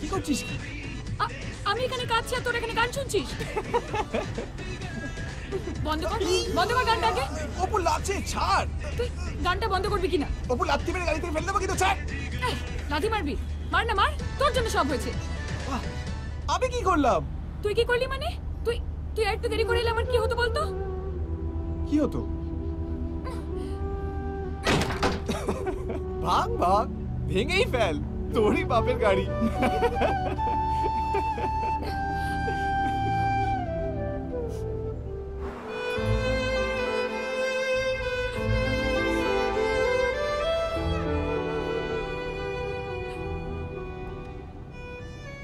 কি করছিস? আমি এখানে কাঁদছি আর তোর এখানে গান শুনছিস। বন্ধ কর, বন্ধ কর গানটাকে। অপু লাচে ছাড়। তুই গানটা বন্ধ করবি কিনা? অপু লাথি মেরে গাড়ি থেকে ফেলে দেবো কিন্তু ছাড়। লাথি মারবি? মার না মার, তোর জন্য সব হয়েছে। আমি কি করলাম? তুই কি করলি মানে? তুই তুই একটু দেরি করে এলে আমার কি হতো বলতো? কি হতো? ভাগ ভাগ, ভেঙেই ফেল, তোরই বাপের গাড়ি।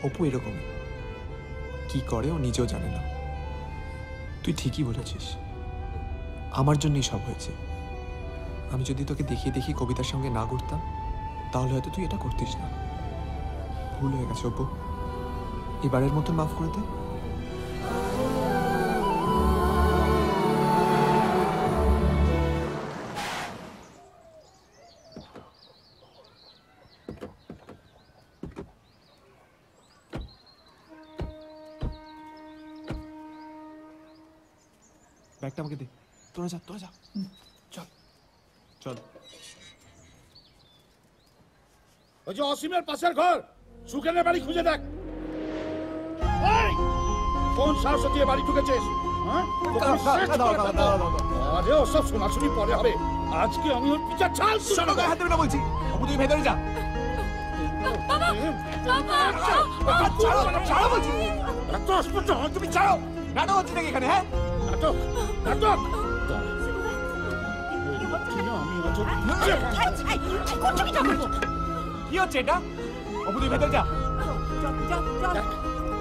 অপু এরকমই, কি করে ও নিজেও জানে না। তুই ঠিকই বলেছিস, আমার জন্যই সব হয়েছে। আমি যদি তোকে দেখিয়ে দেখিয়ে কবিতার সঙ্গে না ঘুরতাম তাহলে হয়তো তুই এটা করতিস না। ভুল হয়ে গেছে অপু, এবারের মতন মাফ করে দে। ব্যাগটা আমাকে দে। তোরা যা, তোরা যা, চল চল। ওই যে অসীমের পাশের ঘর, সুখেনের বাড়ি খুঁজে দেখ। কোন সাহস দিয়ে বাড়ি ঢুকেছিস? আরে ওসব শোনাশুনি পরে হবে, আজকে আমি ওর পিছা ছাল হাত দেবে না বলছি। অপু তুই ভেতরে যা। ছাড়ো বলছি। এত অস্পষ্ট তুমি ছাড়ো। নাটক হচ্ছে নাকি এখানে? হ্যাঁ নাটক, নাটক। কি হচ্ছে এটা? অপু তুই ভেতরে যা।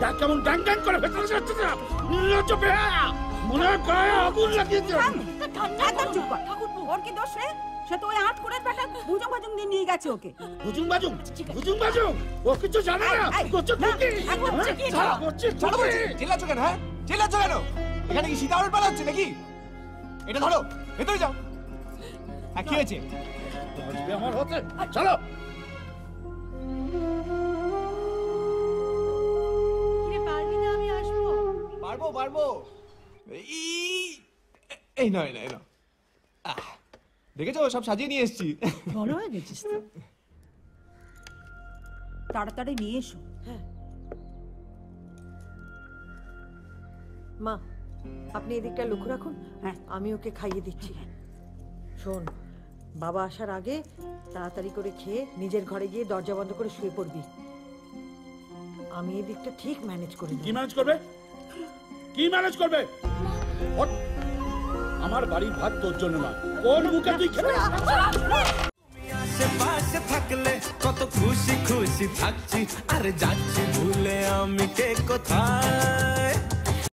দেখ কেমন ড্যাং ড্যাং করে ভেতরে যাচ্ছে না। মনে হয় গায়ে আগুন লাগিয়েছে। ওর কি দোষ রে? সে তো ওই আট করে বেটা বুজুং বাজুং দিয়ে নিয়ে গেছে ওকে। বুজুং বাজুং, বুজুং বাজুং, ও কিছু জানে না। করছে কি? ছাড়ো বলছি। চিল্লাচ্ছ কেন? হ্যাঁ চিল্লাচ্ছ কেন? এখানে কি সীতাহরণ পালা হচ্ছে নাকি? এটা ধরো, ভেতরে যাও। কি হয়েছে? আমার হচ্ছে, চলো। পারবো পারবো। এই নয় নয় না, দেখেছো সব সাজিয়ে নিয়ে এসেছি। বড় হয়ে গেছিস তো। তাড়াতাড়ি নিয়ে এসো। হ্যাঁ মা, আপনি এদিকটা লক্ষ্য রাখুন। হ্যাঁ আমি ওকে খাইয়ে দিচ্ছি। শোন, বাবা আসার আগে তাড়াতাড়ি করে খেয়ে নিজের ঘরে গিয়ে দরজা বন্ধ করে শুয়ে পড়বি। আমি এদিকটা ঠিক ম্যানেজ করে কি ম্যানেজ করবে? কি ম্যানেজ করবে? আমার বাড়ির ভাত তোর জন্য না, কোন মুখে তুই খেতে? আশেপাশে থাকলে কত খুশি খুশি থাকছি, আরে যাচ্ছি ভুলে আমি কে কোথায়।